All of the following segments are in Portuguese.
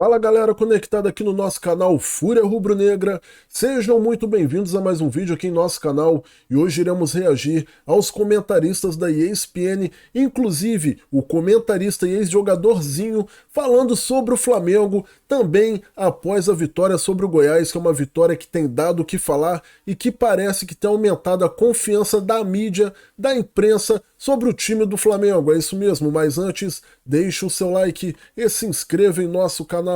Fala galera conectada aqui no nosso canal Fúria Rubro-Negra, sejam muito bem-vindos a mais um vídeo aqui em nosso canal e hoje iremos reagir aos comentaristas da ESPN, inclusive o comentarista e ex-jogadorzinho falando sobre o Flamengo, também após a vitória sobre o Goiás, que é uma vitória que tem dado o que falar e que parece que tem aumentado a confiança da mídia, da imprensa sobre o time do Flamengo, é isso mesmo, mas antes, deixe o seu like e se inscreva em nosso canal.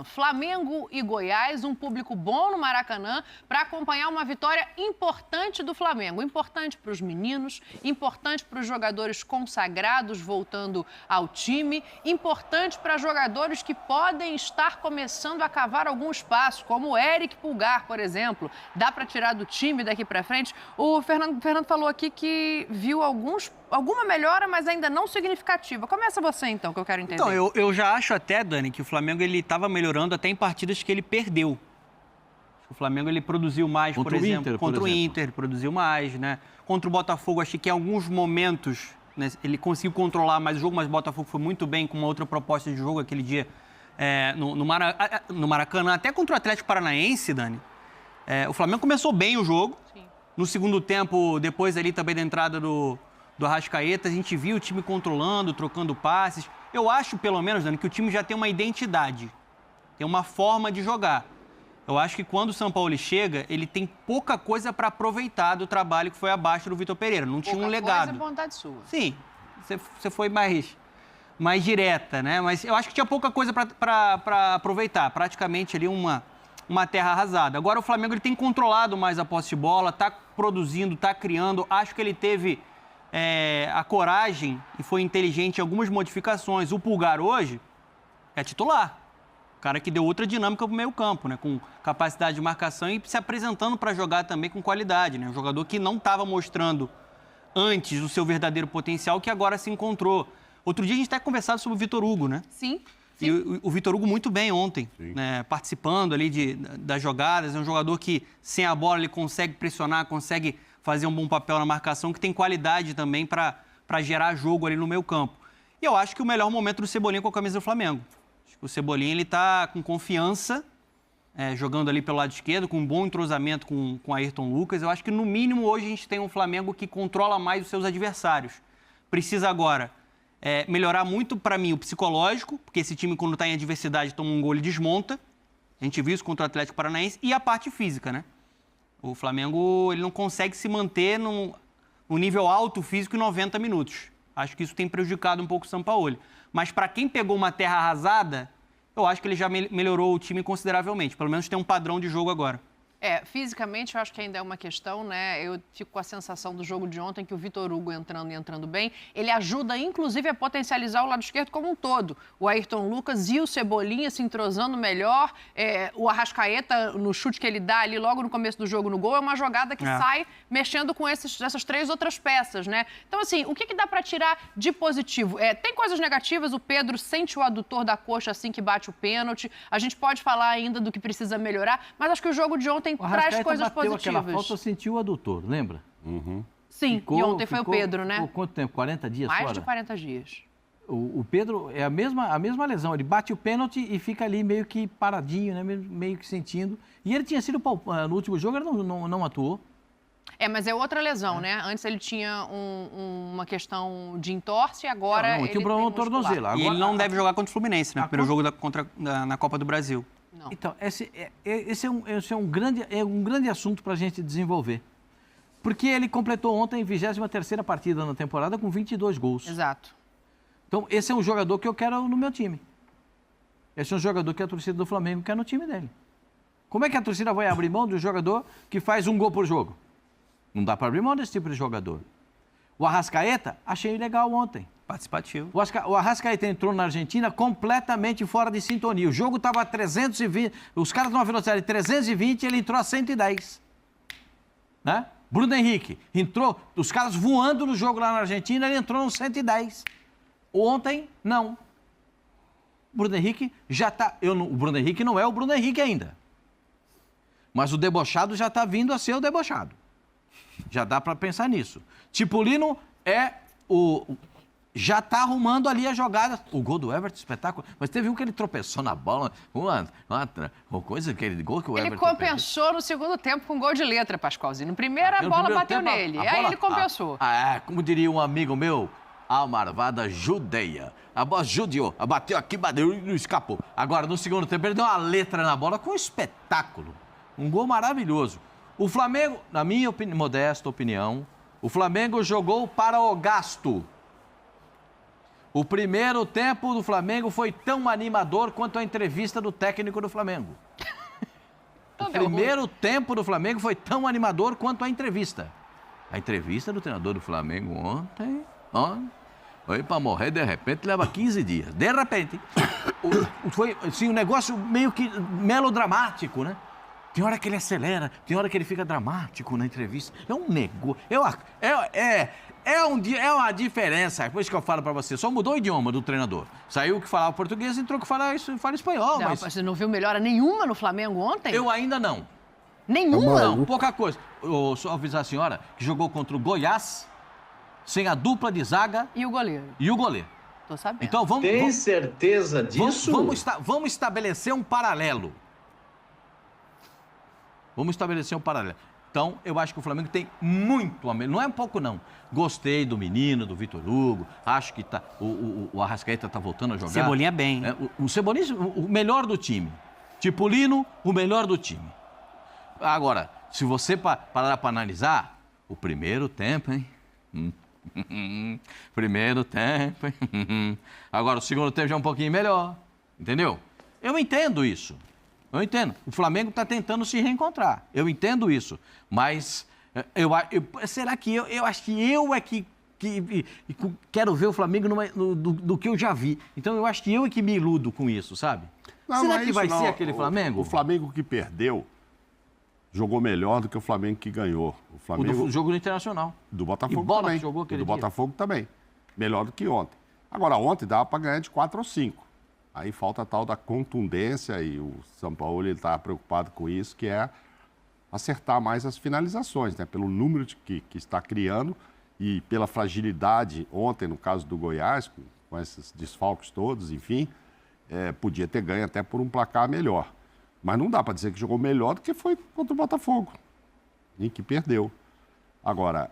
Flamengo e Goiás, um público bom no Maracanã para acompanhar uma vitória importante do Flamengo. Importante para os meninos, importante para os jogadores consagrados voltando ao time, importante para jogadores que podem estar começando a cavar algum espaço, como o Eric Pulgar, por exemplo. Dá para tirar do time daqui para frente. O Fernando falou aqui que viu alguma melhora, mas ainda não significativa. Começa você, então, que eu quero entender. Então, eu já acho até, Dani, que o Flamengo ele estava melhorando até em partidas que ele perdeu. O Flamengo ele produziu mais, por exemplo, contra o Inter, produziu mais, né? Contra o Botafogo, achei que em alguns momentos, né, ele conseguiu controlar mais o jogo, mas o Botafogo foi muito bem com uma outra proposta de jogo aquele dia no Maracanã. Até contra o Atlético Paranaense, Dani, o Flamengo começou bem o jogo. Sim. No segundo tempo, depois ali também da entrada do Arrascaeta, a gente viu o time controlando, trocando passes. Eu acho, pelo menos, Dani, que o time já tem uma identidade, tem uma forma de jogar. Eu acho que quando o São Paulo chega, ele tem pouca coisa para aproveitar do trabalho que foi abaixo do Vitor Pereira. Não tinha um legado. Pouca coisa é vontade sua. Sim, você foi mais direta, né? Mas eu acho que tinha pouca coisa para aproveitar. Praticamente ali uma terra arrasada. Agora o Flamengo ele tem controlado mais a posse de bola, está produzindo, está criando. Acho que ele teve a coragem e foi inteligente em algumas modificações. O Pulgar hoje é titular. O cara que deu outra dinâmica para o meio campo, né? Com capacidade de marcação e se apresentando para jogar também com qualidade, né? Um jogador que não estava mostrando antes o seu verdadeiro potencial, que agora se encontrou. Outro dia a gente até conversado sobre o Vitor Hugo, né? Sim. E o Vitor Hugo muito bem ontem, né? Participando ali das jogadas. É um jogador que, sem a bola, ele consegue pressionar, consegue fazer um bom papel na marcação, que tem qualidade também para gerar jogo ali no meio campo. E eu acho que o melhor momento do Cebolinha com a camisa do Flamengo. Acho que o Cebolinha ele está com confiança, jogando ali pelo lado esquerdo, com um bom entrosamento com o Ayrton Lucas. Eu acho que, no mínimo, hoje a gente tem um Flamengo que controla mais os seus adversários. Precisa agora melhorar muito, para mim, o psicológico, porque esse time, quando está em adversidade, toma um gol e desmonta. A gente viu isso contra o Atlético Paranaense. E a parte física, né? O Flamengo ele não consegue se manter num nível alto físico em 90 minutos. Acho que isso tem prejudicado um pouco o Sampaoli. Mas para quem pegou uma terra arrasada, eu acho que ele já melhorou o time consideravelmente. Pelo menos tem um padrão de jogo agora. Fisicamente eu acho que ainda é uma questão, né? Eu fico com a sensação do jogo de ontem que o Vitor Hugo entrando bem, ele ajuda inclusive a potencializar o lado esquerdo como um todo. O Ayrton Lucas e o Cebolinha se entrosando melhor, o Arrascaeta no chute que ele dá ali logo no começo do jogo no gol, é uma jogada que sai mexendo com essas três outras peças, né? Então assim, o que dá para tirar de positivo? Tem coisas negativas, o Pedro sente o adutor da coxa assim que bate o pênalti, a gente pode falar ainda do que precisa melhorar, mas acho que o jogo de ontem traz coisas positivas. Aquela falta, sentiu o adutor, lembra? Uhum. Sim, e ontem foi o Pedro, né? Ficou quanto tempo? 40 dias Mais fora? de 40 dias. O Pedro é a mesma lesão. Ele bate o pênalti e fica ali meio que paradinho, né? Meio que sentindo. E ele tinha sido no último jogo, ele não atuou. Mas é outra lesão, né? Antes ele tinha uma questão de entorse e agora ele quebrou o tornozelo. E ele não deve jogar contra o Fluminense, né? Primeiro jogo na Copa do Brasil. Não. Então, esse é um grande assunto para a gente desenvolver. Porque ele completou ontem a 23ª partida na temporada com 22 gols. Exato. Então, esse é um jogador que eu quero no meu time. Esse é um jogador que a torcida do Flamengo quer no time dele. Como é que a torcida vai abrir mão de um jogador que faz um gol por jogo? Não dá para abrir mão desse tipo de jogador. O Arrascaeta, achei legal ontem. Participativo. O Arrascaeta entrou na Argentina completamente fora de sintonia. O jogo estava a 320, os caras numa velocidade de 320 e ele entrou a 110. Né? Bruno Henrique entrou, os caras voando no jogo lá na Argentina, ele entrou no 110. Ontem, não. O Bruno Henrique já está... O Bruno Henrique não é o Bruno Henrique ainda. Mas o debochado já está vindo a ser o debochado. Já dá para pensar nisso. Tipolino é já está arrumando ali a jogada. O gol do Everton, espetáculo. Mas teve um que ele tropeçou na bola, uma coisa, aquele gol que o Everton... Ele compensou no segundo tempo com um gol de letra, Pascoalzinho. No primeiro, a bola bateu nele. Aí ele compensou. Como diria um amigo meu, a marvada judeia. A bola judiou, bateu aqui, bateu e escapou. Agora, no segundo tempo, ele deu uma letra na bola com um espetáculo. Um gol maravilhoso. O Flamengo, na minha modesta opinião, o Flamengo jogou para o gasto. O primeiro tempo do Flamengo foi tão animador quanto a entrevista do técnico do Flamengo. O primeiro tempo do Flamengo foi tão animador quanto a entrevista. A entrevista do treinador do Flamengo ontem foi para morrer, de repente, leva 15 dias. De repente. Foi assim, um negócio meio que melodramático, né? Tem hora que ele acelera, tem hora que ele fica dramático na entrevista. É um negócio... É uma diferença, por isso que eu falo pra você, só mudou o idioma do treinador. Saiu que falava português e entrou que fala espanhol. Não, mas você não viu melhora nenhuma no Flamengo ontem? eu ainda não. Nenhuma? Não, pouca coisa. Eu só avisar a senhora que jogou contra o Goiás, sem a dupla de zaga... E o goleiro? Tô sabendo. Então vamos... Tem certeza disso? Vamos estabelecer um paralelo. Então, eu acho que o Flamengo tem muito a melhorar. Não é um pouco, não. Gostei do menino, do Vitor Hugo. Acho que o Arrascaeta está voltando a jogar. Cebolinha bem. O Cebolinha, o melhor do time. Tipulino, o melhor do time. Agora, se você parar para analisar, o primeiro tempo, hein? Primeiro tempo, hein? Agora, o segundo tempo já é um pouquinho melhor. Entendeu? Eu entendo isso. Eu entendo. O Flamengo está tentando se reencontrar. Eu entendo isso. Mas será que eu acho que eu é que quero ver o Flamengo do que eu já vi. Então eu acho que eu é que me iludo com isso, sabe? Não, será não é que vai isso, ser não. aquele Flamengo? O Flamengo que perdeu jogou melhor do que o Flamengo que ganhou. O Flamengo do jogo do Internacional. do Botafogo E bola também. que jogou aquele do dia. Botafogo também. Melhor do que ontem. Agora, ontem dava para ganhar de 4 ou 5. Aí falta a tal da contundência e o São Paulo está preocupado com isso, que é acertar mais as finalizações, né? Pelo número que está criando e pela fragilidade ontem, no caso do Goiás, com esses desfalques todos, enfim, podia ter ganho até por um placar melhor. Mas não dá para dizer que jogou melhor do que foi contra o Botafogo, em que perdeu. Agora,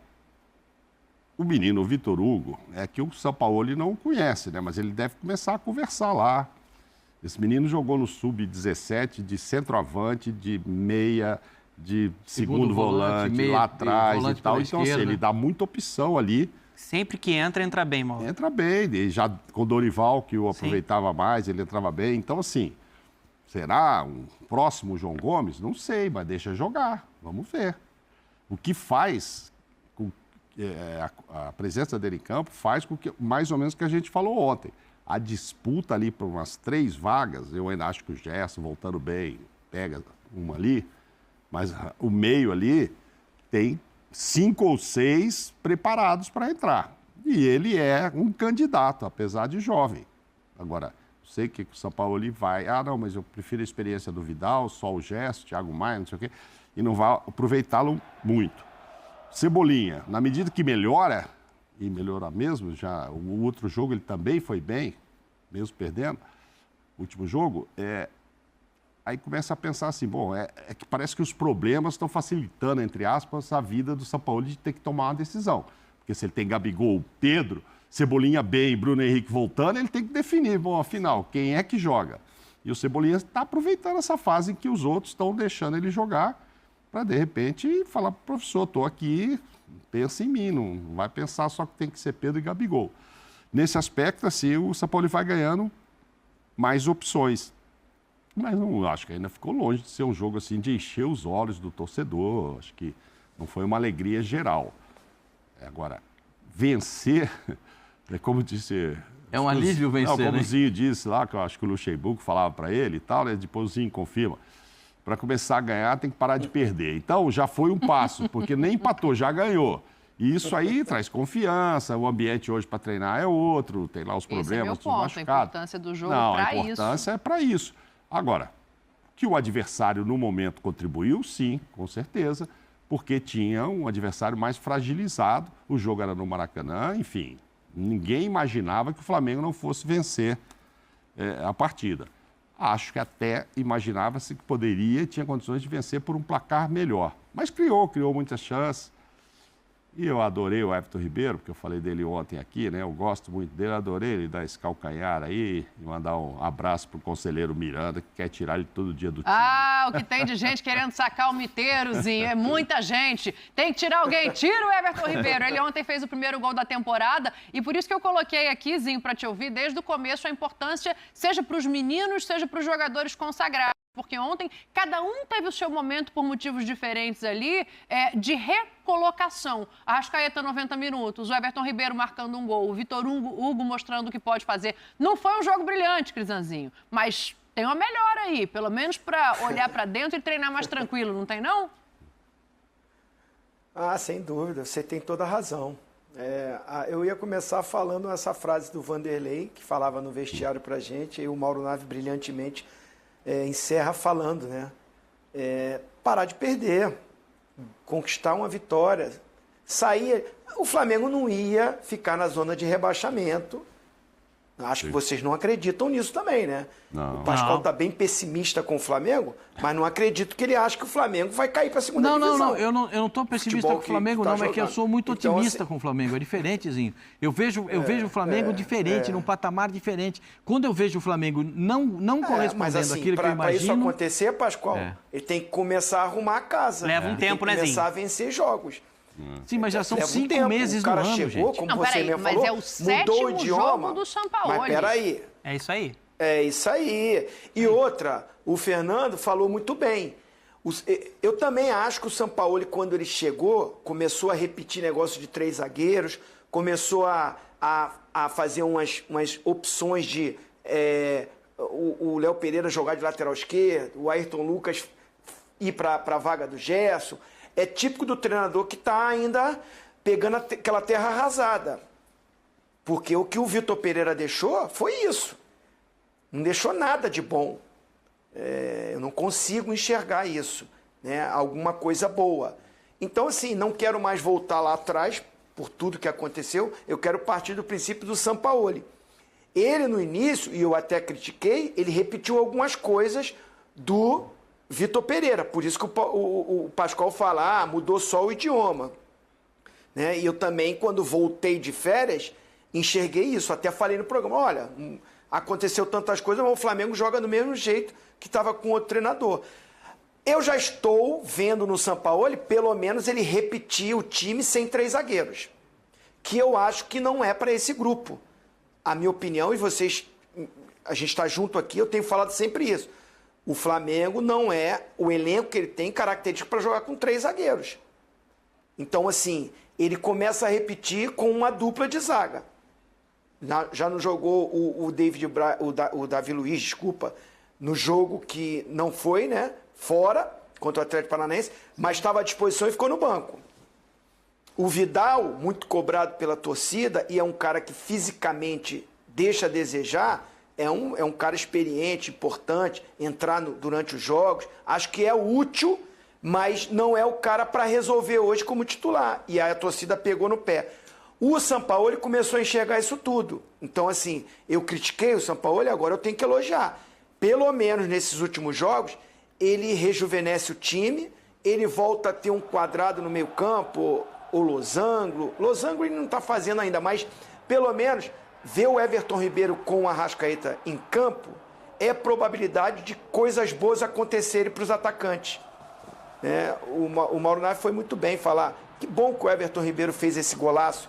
o menino Vitor Hugo é que o Sampaoli não conhece, né? Mas ele deve começar a conversar lá. Esse menino jogou no Sub-17 de centroavante, de meia, de segundo volante, meia, lá atrás e tal. Então, assim, esquerda. ele dá muita opção ali. Sempre que entra bem, Mauro. Entra bem. E já com o Dorival, que o aproveitava mais, ele entrava bem. Então, assim, será um próximo João Gomes? Não sei, mas deixa jogar. Vamos ver. O que faz... a presença dele em campo faz com que, mais ou menos o que a gente falou ontem, a disputa ali por umas 3 vagas, eu ainda acho que o Gerson, voltando bem, pega uma ali, mas o meio ali tem 5 ou 6 preparados para entrar. E ele é um candidato, apesar de jovem. Agora, eu sei que o São Paulo ali vai, não, mas eu prefiro a experiência do Vidal, só o Gerson, Thiago Maia, não sei o quê, e não vai aproveitá-lo muito. Cebolinha, na medida que melhora, e melhora mesmo, já o outro jogo ele também foi bem, mesmo perdendo, o último jogo, aí começa a pensar assim, bom, é que parece que os problemas estão facilitando, entre aspas, a vida do São Paulo de ter que tomar uma decisão. Porque se ele tem Gabigol, Pedro, Cebolinha bem, Bruno Henrique voltando, ele tem que definir, bom, afinal, quem é que joga? E o Cebolinha está aproveitando essa fase em que os outros estão deixando ele jogar, para, de repente, falar para o professor, estou aqui, pensa em mim, não vai pensar só que tem que ser Pedro e Gabigol. Nesse aspecto, assim, o São Paulo vai ganhando mais opções. Mas não acho que ainda ficou longe de ser um jogo assim de encher os olhos do torcedor. Acho que não foi uma alegria geral. Agora, vencer, como disse... É um alívio vencer, como né? o Zinho disse lá, que eu acho que o Luxemburgo falava para ele e tal, né? Depois o Zinho confirma. Para começar a ganhar, tem que parar de perder. Então, já foi um passo, porque nem empatou, já ganhou. E isso aí traz confiança, o ambiente hoje para treinar é outro, tem lá os problemas, Esse é meu ponto, a importância do jogo para isso. Não, a importância é para isso. Agora, que o adversário no momento contribuiu, sim, com certeza, porque tinha um adversário mais fragilizado, o jogo era no Maracanã, enfim, Ninguém imaginava que o Flamengo não fosse vencer a partida. Acho que até imaginava-se que poderia, tinha condições de vencer por um placar melhor. Mas criou muitas chances. E eu adorei o Everton Ribeiro, porque eu falei dele ontem aqui, né? Eu gosto muito dele, adorei ele dar esse calcanhar aí e mandar um abraço pro conselheiro Miranda, que quer tirar ele todo dia do time. Ah, o que tem de gente querendo sacar o Miteirozinho, é muita gente. Tem que tirar alguém, tira o Everton Ribeiro. Ele ontem fez o primeiro gol da temporada e por isso que eu coloquei aqui, Zinho, para te ouvir, desde o começo, a importância, seja para os meninos, seja para os jogadores consagrados. Porque ontem cada um teve o seu momento por motivos diferentes ali de recolocação. A Arrascaeta 90 minutos, o Everton Ribeiro marcando um gol, o Vitor Hugo mostrando o que pode fazer. Não foi um jogo brilhante, Crisanzinho, mas tem uma melhora aí, pelo menos para olhar para dentro e treinar mais tranquilo, não tem não? Ah, sem dúvida, você tem toda a razão. Eu ia começar falando essa frase do Vanderlei, que falava no vestiário pra gente, e o Mauro Naves brilhantemente encerra falando, né? Parar de perder, conquistar uma vitória, sair. O Flamengo não ia ficar na zona de rebaixamento. Acho que vocês não acreditam nisso também, né? Não. O Pascoal está bem pessimista com o Flamengo, mas não acredito que ele ache que o Flamengo vai cair para a segunda divisão. Não, eu não estou pessimista com o Flamengo, não, é que eu sou muito otimista com o Flamengo, é diferentezinho. Eu vejo o Flamengo diferente, num patamar diferente. Quando eu vejo o Flamengo não correspondendo mas assim, àquilo que eu imagino... Para isso acontecer, Pascoal, ele tem que começar a arrumar a casa. Leva um tempo, né, Zinho? Começar a vencer jogos. Sim, mas já são 5 meses no ano, chegou, gente. como Não, você peraí, mesmo mas falou, é o mudou o 7º idioma. jogo do Sampaoli. Mas peraí. É isso aí. É isso aí. E outra, o Fernando falou muito bem. Eu também acho que o Sampaoli, quando ele chegou, começou a repetir negócio de 3 zagueiros, começou a fazer umas opções de o Léo Pereira jogar de lateral esquerdo, o Ayrton Lucas ir para a vaga do Gerson. É típico do treinador que está ainda pegando aquela terra arrasada. Porque o que o Vitor Pereira deixou foi isso. Não deixou nada de bom. Eu não consigo enxergar isso, né? Alguma coisa boa. Então, assim, não quero mais voltar lá atrás por tudo que aconteceu. Eu quero partir do princípio do Sampaoli. Ele, no início, e eu até critiquei, ele repetiu algumas coisas do Vitor Pereira. Por isso que o Pascoal fala, mudou só o idioma. Né? E eu também, quando voltei de férias, enxerguei isso. Até falei no programa, olha, aconteceu tantas coisas, mas o Flamengo joga do mesmo jeito que estava com outro treinador. Eu já estou vendo no Sampaoli, pelo menos ele repetir o time sem 3 zagueiros. Que eu acho que não é para esse grupo. A minha opinião, e vocês, a gente está junto aqui, eu tenho falado sempre isso. O Flamengo não é o elenco que ele tem característico para jogar com 3 zagueiros. Então, assim, ele começa a repetir com uma dupla de zaga. Já não jogou o Davi Luiz, desculpa, no jogo que não foi, né? Fora, contra o Atlético Paranaense, mas estava à disposição e ficou no banco. O Vidal, muito cobrado pela torcida, e é um cara que fisicamente deixa a desejar, é um cara experiente, importante, entrar durante os jogos. Acho que é útil, mas não é o cara para resolver hoje como titular. E aí a torcida pegou no pé. O Sampaoli começou a enxergar isso tudo. Então, assim, eu critiquei o Sampaoli, agora eu tenho que elogiar. Pelo menos nesses últimos jogos, ele rejuvenesce o time, ele volta a ter um quadrado no meio campo, o losango. Losango ele não está fazendo ainda, mas pelo menos ver o Everton Ribeiro com o Arrascaeta em campo é probabilidade de coisas boas acontecerem para os atacantes. O Mauro Naves foi muito bem falar. Que bom que o Everton Ribeiro fez esse golaço.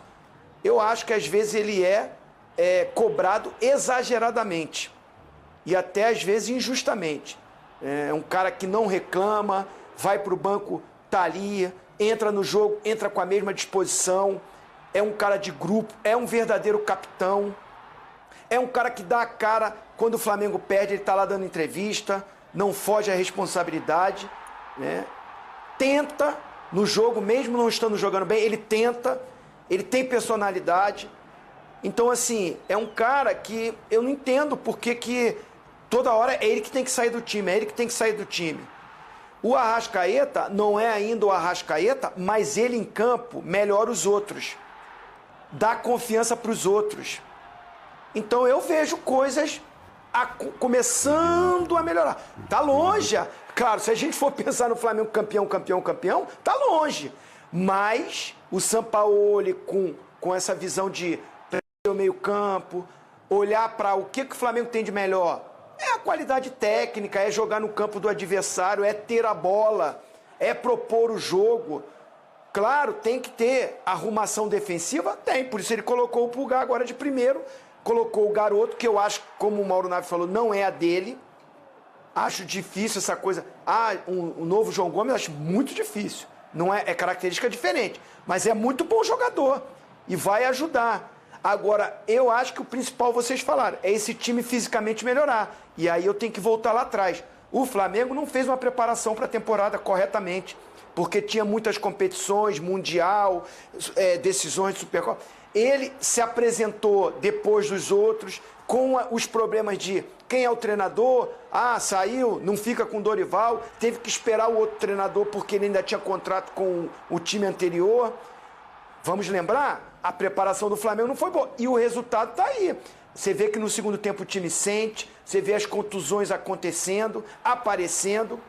Eu acho que às vezes ele é cobrado exageradamente e até às vezes injustamente. É um cara que não reclama, vai para o banco, tá ali, entra no jogo, entra com a mesma disposição, é um cara de grupo, é um verdadeiro capitão, é um cara que dá a cara quando o Flamengo perde, ele está lá dando entrevista, não foge à responsabilidade, né? Tenta no jogo, mesmo não estando jogando bem, ele tenta, ele tem personalidade. Então, assim, é um cara que eu não entendo porque que toda hora é ele que tem que sair do time, é ele que tem que sair do time. O Arrascaeta não é ainda o Arrascaeta, mas ele em campo melhora os outros. dá confiança para os outros. Então eu vejo coisas começando a melhorar. Tá longe. Claro, se a gente for pensar no Flamengo campeão, tá longe. Mas o Sampaoli com essa visão de o meio-campo, olhar para o que o Flamengo tem de melhor. É a qualidade técnica, é jogar no campo do adversário, é ter a bola, é propor o jogo. Claro, tem que ter arrumação defensiva? Tem, por isso ele colocou o Pulgar agora de primeiro, colocou o Garoto, que eu acho, como o Mauro Naves falou, não é a dele. Acho difícil essa coisa. Um novo João Gomes, acho muito difícil. Não é característica diferente, mas é muito bom jogador e vai ajudar. Agora, eu acho que o principal, vocês falaram, é esse time fisicamente melhorar. E aí eu tenho que voltar lá atrás. O Flamengo não fez uma preparação para a temporada corretamente, porque tinha muitas competições, Mundial, decisões de Supercopa. Ele se apresentou depois dos outros, com os problemas de quem é o treinador, saiu, não fica com o Dorival, teve que esperar o outro treinador porque ele ainda tinha contrato com o time anterior. Vamos lembrar? A preparação do Flamengo não foi boa. E o resultado está aí. Você vê que no segundo tempo o time sente, você vê as contusões acontecendo, aparecendo.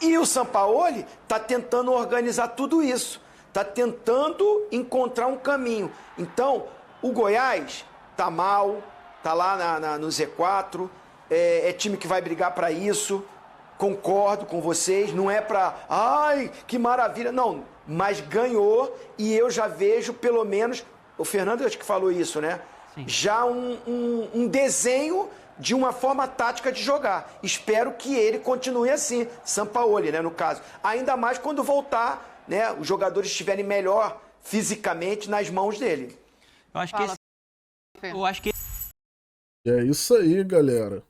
E o Sampaoli está tentando organizar tudo isso. Está tentando encontrar um caminho. Então, o Goiás está mal, está lá no Z4, é time que vai brigar para isso. Concordo com vocês, não é para... Ai, que maravilha. Não, mas ganhou e eu já vejo, pelo menos... O Fernando acho que falou isso, né? Sim. Já um desenho de uma forma tática de jogar. Espero que ele continue assim, Sampaoli, né, no caso. Ainda mais quando voltar, né, os jogadores estiverem melhor fisicamente nas mãos dele. Eu acho que... É isso aí, galera.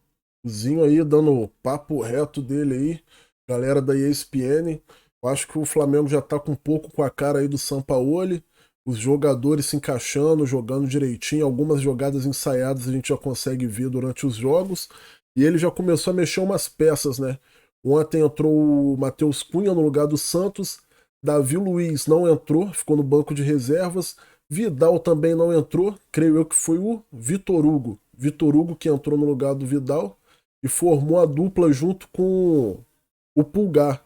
Zinho aí dando o papo reto dele aí, galera da ESPN. Eu acho que o Flamengo já tá com um pouco com a cara aí do Sampaoli, os jogadores se encaixando, jogando direitinho, algumas jogadas ensaiadas a gente já consegue ver durante os jogos, e ele já começou a mexer umas peças, né? Ontem entrou o Matheus Cunha no lugar do Santos, Davi Luiz não entrou, ficou no banco de reservas, Vidal também não entrou, creio eu que foi o Vitor Hugo que entrou no lugar do Vidal, e formou a dupla junto com o Pulgar.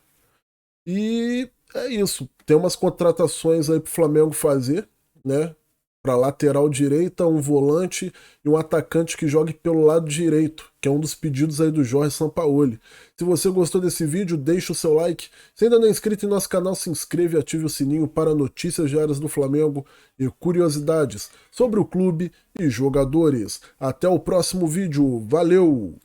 E é isso. Tem umas contratações aí pro Flamengo fazer, né? Pra lateral direita, um volante e um atacante que jogue pelo lado direito, que é um dos pedidos aí do Jorge Sampaoli. Se você gostou desse vídeo, deixa o seu like. Se ainda não é inscrito em nosso canal, se inscreve e ative o sininho para notícias diárias do Flamengo e curiosidades sobre o clube e jogadores. Até o próximo vídeo. Valeu!